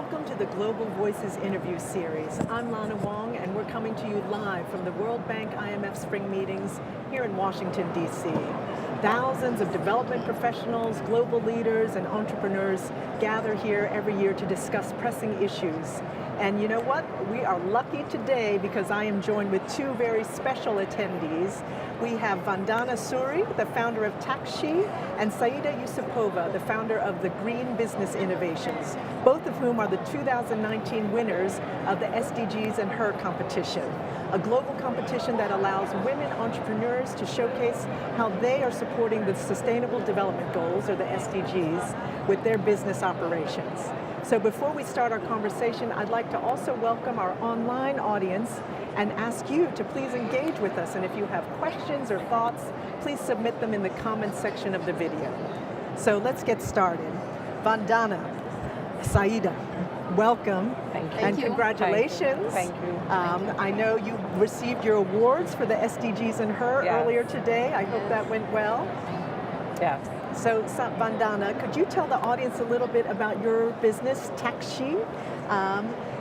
Welcome to the Global Voices interview series. I'm Lana Wong, and we're coming to you live from the World Bank IMF Spring Meetings here in Washington, D.C. Thousands of development professionals, global leaders, and entrepreneurs gather here every year to discuss pressing issues. And you know what? We are lucky today because I am joined with two very special attendees. We have Vandana Suri, the founder of TaxShe, and Saida Yusupova, the founder of the Green Business Innovations, both of whom are the 2019 winners of the SDGs and Her competition, a global competition that allows women entrepreneurs to showcase how they are supporting the Sustainable Development Goals, or the SDGs, with their business operations. So before we start our conversation, I'd like to also welcome our online audience and ask you to please engage with us. And if you have questions or thoughts, please submit them in the comments section of the video. So let's get started. Vandana, Saida, welcome. Thank you. And congratulations. Thank you. I know you received your awards for the SDGs and Her earlier today. I hope that went well. Yeah. So Vandana, could you tell the audience a little bit about your business, TaxShe,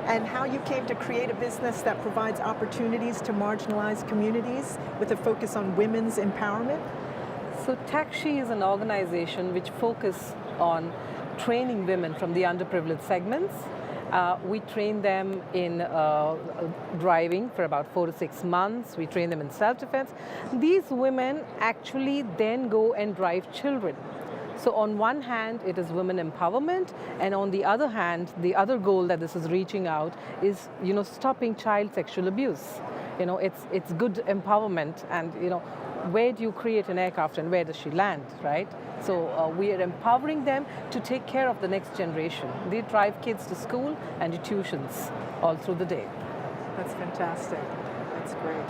and how you came to create a business that provides opportunities to marginalized communities with a focus on women's empowerment? So TaxShe is an organization which focuses on training women from the underprivileged segments. We train them in driving for about 4 to 6 months. We train them in self-defense. These women actually then go and drive children. So on one hand, it is women empowerment, and on the other hand, the other goal that this is reaching out is, stopping child sexual abuse. It's good empowerment, and where do you create an aircraft and where does she land, right? So we are empowering them to take care of the next generation. They drive kids to school and to tuitions all through the day. That's fantastic. That's great.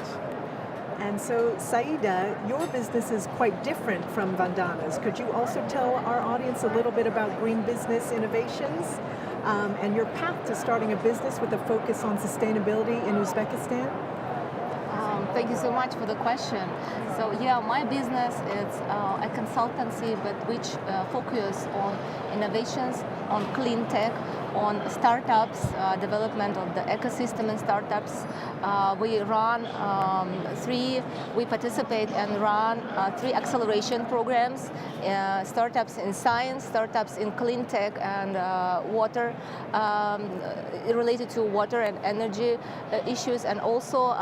And so, Saida, your business is quite different from Vandana's. Could you also tell our audience a little bit about Green Business Innovations and your path to starting a business with a focus on sustainability in Uzbekistan? Thank you so much for the question. So yeah, my business is a consultancy, but which focus on innovations, on clean tech, on startups, development of the ecosystem in startups. We participate and run 3 acceleration programs, startups in science, startups in clean tech and water, related to water and energy issues, and also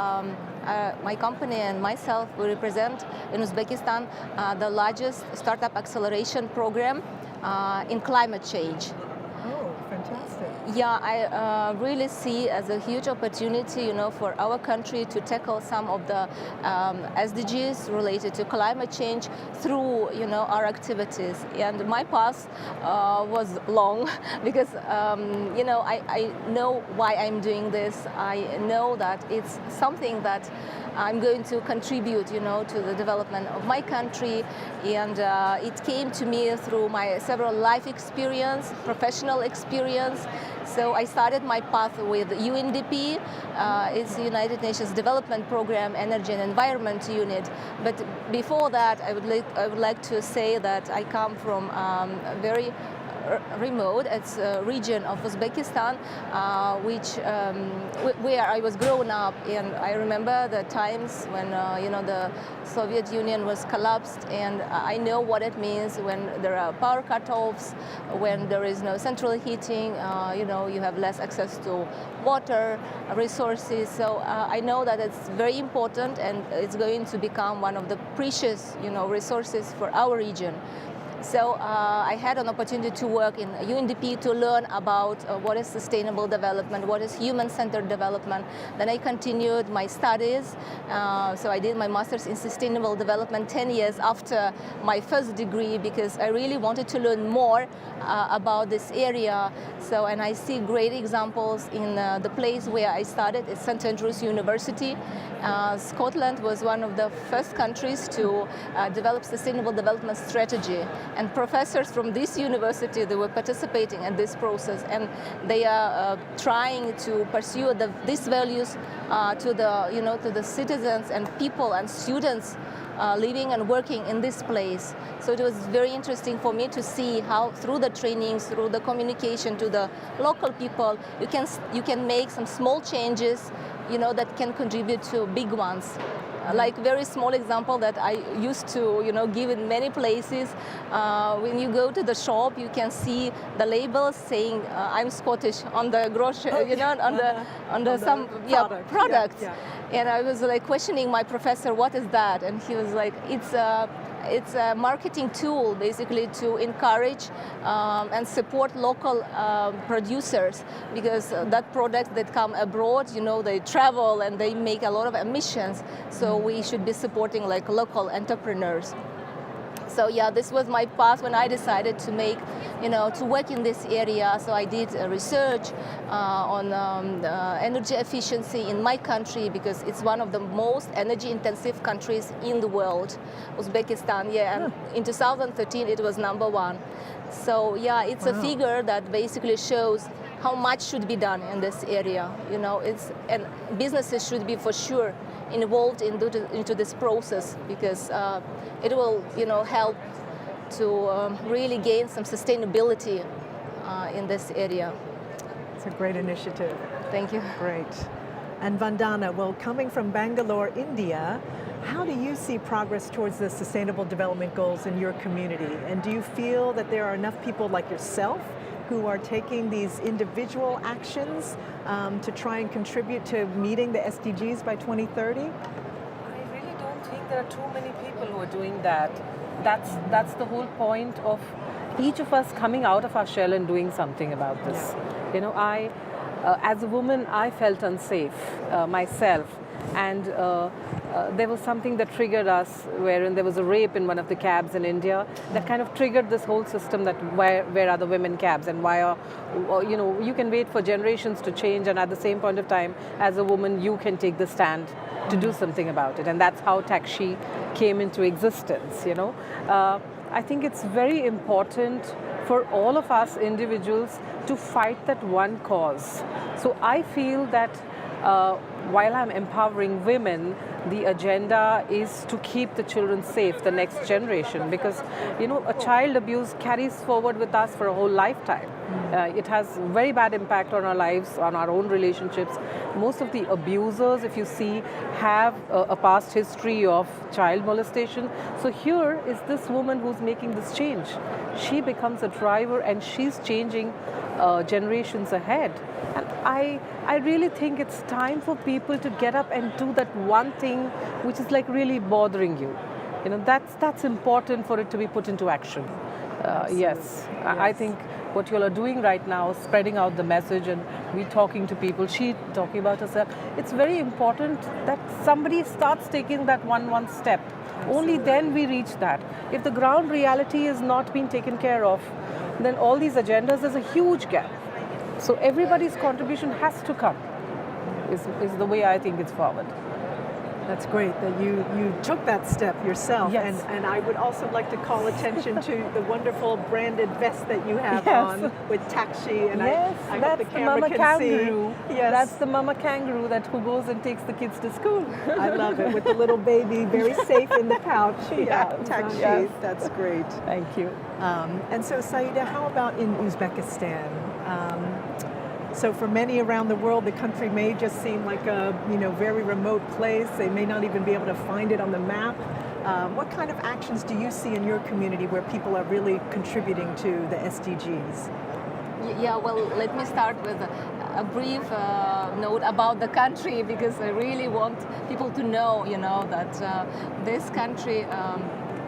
my company and myself, we represent in Uzbekistan the largest startup acceleration program in climate change. Oh, fantastic. Yeah, I really see as a huge opportunity, for our country to tackle some of the SDGs related to climate change through, our activities. And my path was long because, I know why I'm doing this. I know that it's something that I'm going to contribute, to the development of my country. And it came to me through my several life experience, professional experience. So I started my path with UNDP. It's the United Nations Development Program, Energy and Environment Unit. But before that, I would like to say that I come from a very remote, it's a region of Uzbekistan, where I was grown up, and I remember the times when the Soviet Union was collapsed, and I know what it means when there are power cutoffs, when there is no central heating, you have less access to water resources. So I know that it's very important, and it's going to become one of the precious, resources for our region. So I had an opportunity to work in UNDP to learn about what is sustainable development, what is human-centered development. Then I continued my studies. So I did my master's in sustainable development 10 years after my first degree because I really wanted to learn more about this area. So, and I see great examples in the place where I started, it's St. Andrews University. Scotland was one of the first countries to develop sustainable development strategy. And professors from this university, they were participating in this process, and they are trying to pursue these values to the citizens and people and students living and working in this place. So it was very interesting for me to see how through the trainings, through the communication to the local people, you can make some small changes, that can contribute to big ones. Like very small example that I used to, give in many places. When you go to the shop, you can see the labels saying I'm Scottish on the grocery, on the some products. Yeah. And I was like questioning my professor, what is that? And he was like, it's a marketing tool basically to encourage and support local producers, because that products that come abroad, they travel and they make a lot of emissions. So we should be supporting like local entrepreneurs. So yeah, this was my path when I decided to make, to work in this area. So I did research on energy efficiency in my country, because it's one of the most energy intensive countries in the world, Uzbekistan. Yeah, and in 2013 it was #1. So yeah, it's a figure that basically shows how much should be done in this area. And businesses should be for sure involved into this process, because it will, help to really gain some sustainability in this area. It's a great initiative. Thank you. Great. And Vandana, well, coming from Bangalore, India, how do you see progress towards the Sustainable Development Goals in your community? And do you feel that there are enough people like yourself who are taking these individual actions to try and contribute to meeting the SDGs by 2030? I really don't think there are too many people who are doing that. That's the whole point of each of us coming out of our shell and doing something about this. Yeah. As a woman, I felt unsafe myself, and there was something that triggered us, wherein there was a rape in one of the cabs in India that kind of triggered this whole system that where are the women cabs, and why are, you can wait for generations to change, and at the same point of time, as a woman, you can take the stand to do something about it. And that's how TaxShe came into existence, I think it's very important for all of us individuals to fight that one cause. So I feel that while I'm empowering women, the agenda is to keep the children safe, the next generation, because a child abuse carries forward with us for a whole lifetime. It has very bad impact on our lives, on our own relationships. Most of the abusers, if you see, have a past history of child molestation. So here is this woman who's making this change. She becomes a driver, and she's changing generations ahead. And I really think it's time for people to get up and do that one thing which is like really bothering you. That's important for it to be put into action. Yes, I think what you all are doing right now, spreading out the message, and we talking to people, she talking about herself. It's very important that somebody starts taking that one step. Absolutely. Only then we reach that. If the ground reality is not being taken care of, then all these agendas, there's a huge gap. So everybody's contribution has to come, is the way I think it's forward. That's great that you took that step yourself. Yes. And I would also like to call attention to the wonderful branded vest that you have on with TaxShe. And yes, I hope that's the the camera mama can kangaroo. see. Yes. That's the mama kangaroo who goes and takes the kids to school. I love it, with the little baby very safe in the pouch. Yeah, TaxShe. Yes. That's great. Thank you. And so, Saida, how about in Uzbekistan? So for many around the world, the country may just seem like a very remote place. They may not even be able to find it on the map. What kind of actions do you see in your community where people are really contributing to the SDGs? Yeah, well, let me start with a brief note about the country, because I really want people to know, that this country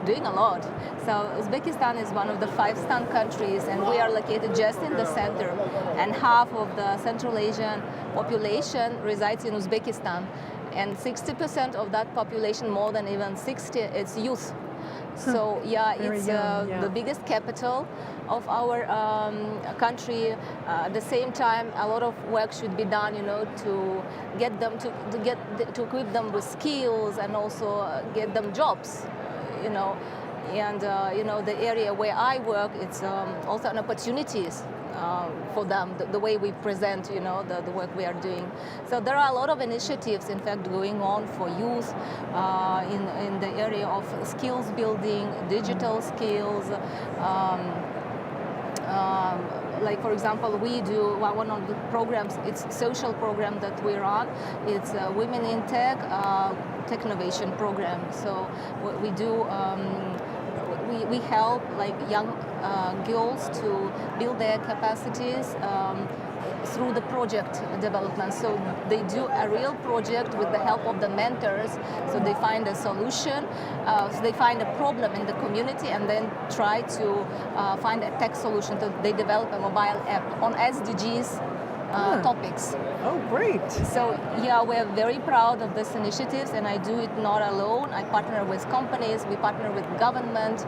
doing a lot. So Uzbekistan is one of the 5 STAN countries, and we are located just in the center. And half of the Central Asian population resides in Uzbekistan. And 60% of that population, more than even 60, it's youth. So yeah, it's the biggest capital of our country. At the same time, a lot of work should be done, to get them to equip them with skills, and also get them jobs. And the area where I work, it's also an opportunities for them, the way we present, the work we are doing. So there are a lot of initiatives, in fact, going on for youth in the area of skills building, digital skills. Like, for example, we do one of the programs, it's a social program that we run. It's Women in Tech Technovation program. So we do, we help like young girls to build their capacities through the project development. So they do a real project with the help of the mentors. So they find a solution, so they find a problem in the community and then try to find a tech solution. So they develop a mobile app on SDGs topics. Oh, great. So yeah, we're very proud of these initiatives, and I do it not alone. I partner with companies, we partner with government,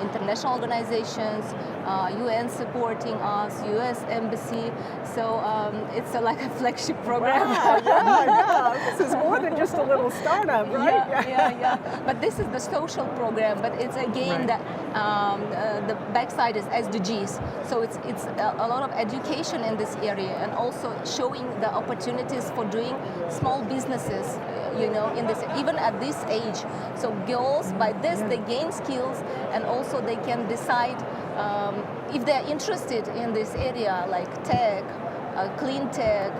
international organizations, UN supporting us, US Embassy. So it's like a flagship program. Wow, yeah. This is more than just a little startup, right? Yeah. But this is the social program, but it's again the backside is SDGs. So it's a lot of education in this area, and also showing the opportunities for doing small businesses, in this, even at this age. So girls, by this, they gain skills, and also they can decide if they're interested in this area, like tech, clean tech,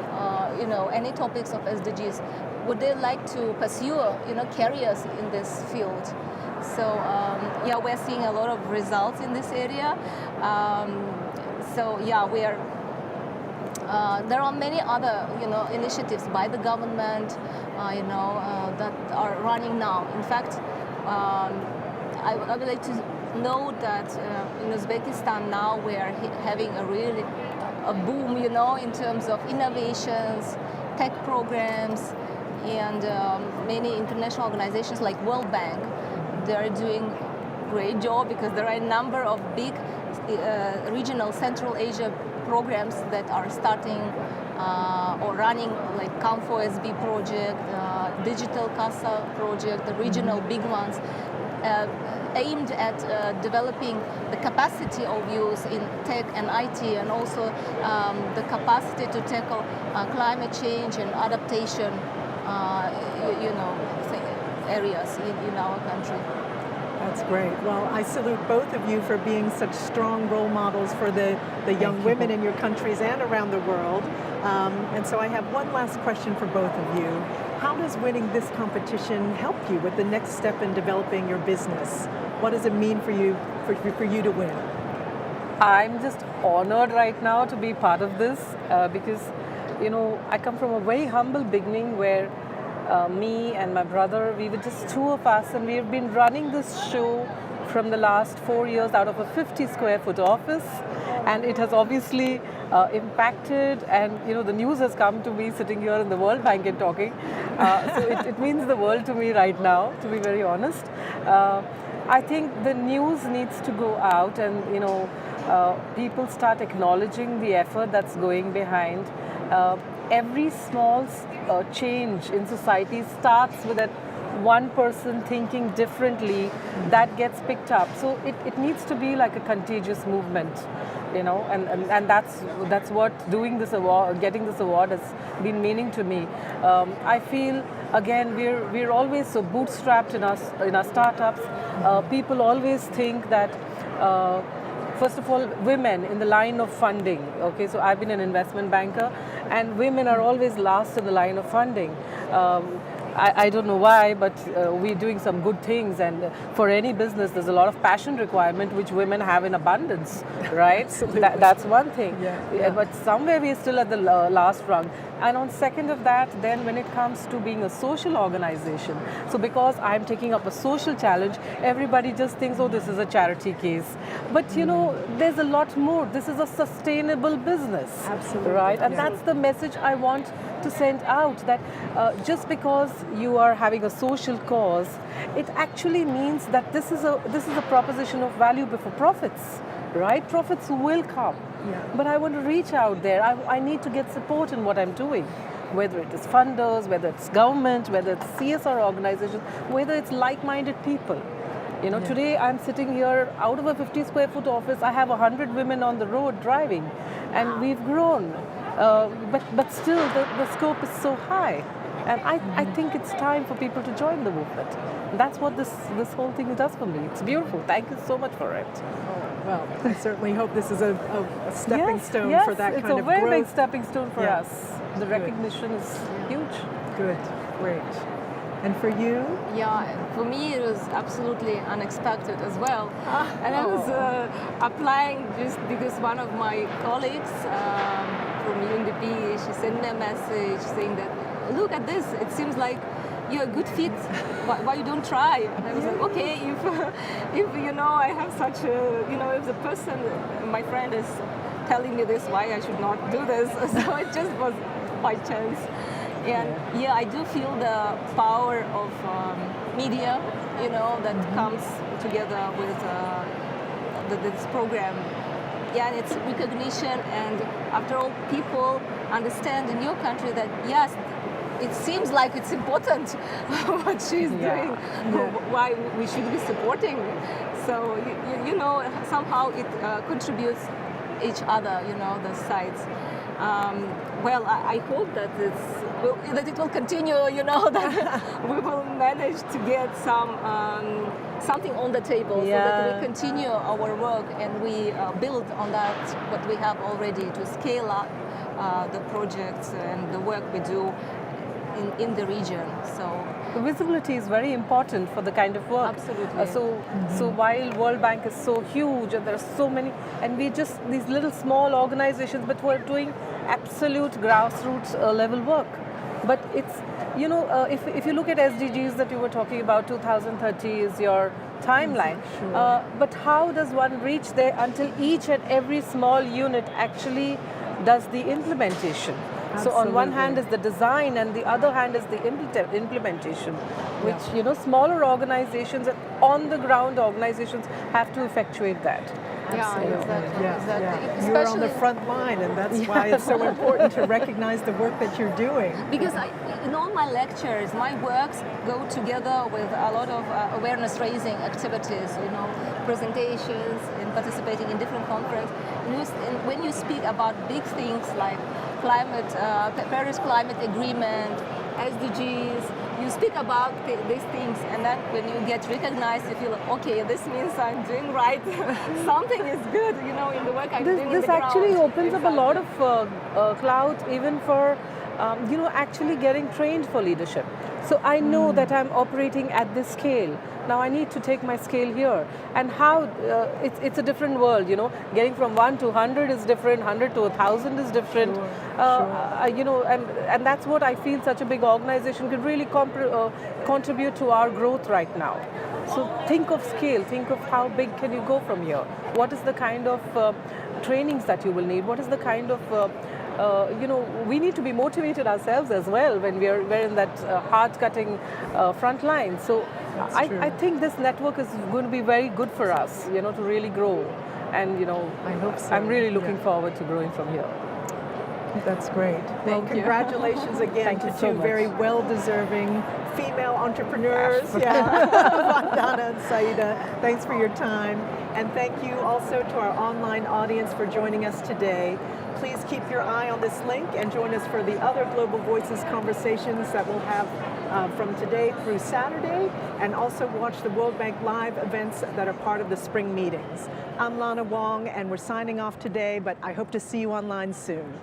any topics of SDGs. Would they like to pursue, careers in this field? So we're seeing a lot of results in this area. We are. There are many other, initiatives by the government, that are running now. In fact, I would like to note that in Uzbekistan now we are having a boom, in terms of innovations, tech programs, and many international organizations like World Bank. They are doing great job because there are a number of big regional Central Asia programs that are starting or running, like Camfo SB project, Digital Casa project, the regional big ones, aimed at developing the capacity of youth in tech and IT, and also the capacity to tackle climate change and adaptation, areas in our country. That's great. Well, I salute both of you for being such strong role models for the young women in your countries and around the world. And so I have one last question for both of you. How does winning this competition help you with the next step in developing your business? What does it mean for you to win? I'm just honored right now to be part of this because, I come from a very humble beginning where me and my brother, we were just two of us, and we've been running this show from the last 4 years out of a 50 square foot office, and it has obviously impacted, and the news has come to me sitting here in the World Bank and talking, so it means the world to me right now, to be very honest. I think the news needs to go out, and people start acknowledging the effort that's going behind. Every small change in society starts with that one person thinking differently that gets picked up. So it needs to be like a contagious movement, and that's what doing this award, getting this award has been meaning to me. I feel, again, we're always so bootstrapped in our startups. People always think that first of all, women in the line of funding. Okay, so I've been an investment banker, and women are always last in the line of funding. I don't know why, but we're doing some good things, and for any business, there's a lot of passion requirement which women have in abundance, right? Absolutely. That's one thing. Yeah. But somewhere we're still at the last rung. And on second of that, then when it comes to being a social organization, so because I'm taking up a social challenge, everybody just thinks, oh, this is a charity case. But there's a lot more. This is a sustainable business. Absolutely. Right? And that's the message I want to send out, that just because you are having a social cause, it actually means that this is a proposition of value before profits. Right? Profits will come. Yeah. But I want to reach out there. I need to get support in what I'm doing, whether it is funders, whether it's government, whether it's CSR organizations, whether it's like-minded people. You know, today I'm sitting here out of a 50 square foot office. I have 100 women on the road driving, and we've grown. But still, the scope is so high. And I think it's time for people to join the movement. That's what this whole thing does for me. It's beautiful. Thank you so much for it. Well, I certainly hope this is a stepping stone yes, for that kind of growth. It's a very big stepping stone for Yeah. us. The recognition is huge. Good, great. And for you? Yeah, for me it was absolutely unexpected as well. And I was applying just because one of my colleagues from UNDP, she sent me a message saying that, look at this, it seems like you're a good fit, why you don't try? And I was like, okay, if you know, I have such a, you know, if the person, my friend is telling me this, why I should not do this. So it just was by chance. And yeah, I do feel the power of media, you know, that comes together with this program. Yeah, and it's recognition, and after all, people understand in your country that yes, it seems like it's important what she's doing, why we should be supporting. So you know, somehow it contributes each other, you know, the sides. Well, I hope that it will continue, you know, that we will manage to get something on the table so that we continue our work and we build on that, what we have already, to scale up the projects and the work we do in the region. So the visibility is very important for the kind of work. Absolutely. So while World Bank is so huge and there are so many, and we just these little small organizations, but we're doing absolute grassroots level work. But it's, you know, if you look at SDGs that you were talking about, 2030 is your timeline. Sure. But how does one reach there until each and every small unit actually does the implementation? So on one hand is the design, and the other hand is the implementation, which you know, smaller organizations and on the ground organizations have to effectuate that. Absolutely. Exactly. You're on the front line, and that's why it's so important to recognize the work that you're doing. Because in all my lectures, my works go together with a lot of awareness-raising activities, you know, presentations and participating in different conferences. And when you speak about big things like climate, Paris Climate Agreement, SDGs, you speak about these things, and then when you get recognized, you feel like, okay, this means I'm doing right. Something is good, you know, in the work I'm doing. This actually opens up a lot of clout even for, you know, actually getting trained for leadership. So I know that I'm operating at this scale. Now I need to take my scale here. And how, it's a different world, you know. Getting from 1 to 100 is different, 100 to 1,000 is different. You know, and that's what I feel such a big organization could really contribute to our growth right now. So think of scale, think of how big can you go from here. What is the kind of trainings that you will need? What is the kind of you know, we need to be motivated ourselves as well when we're in that hard-cutting front line. So I think this network is going to be very good for us, you know, to really grow. And, you know, I hope so. I'm really looking forward to growing from here. That's great. Well, congratulations again to two very well-deserving female entrepreneurs. Vandana and Saida, thanks for your time. And thank you also to our online audience for joining us today. Please keep your eye on this link and join us for the other Global Voices conversations that we'll have from today through Saturday, and also watch the World Bank Live events that are part of the spring meetings. I'm Lana Wong, and we're signing off today, but I hope to see you online soon.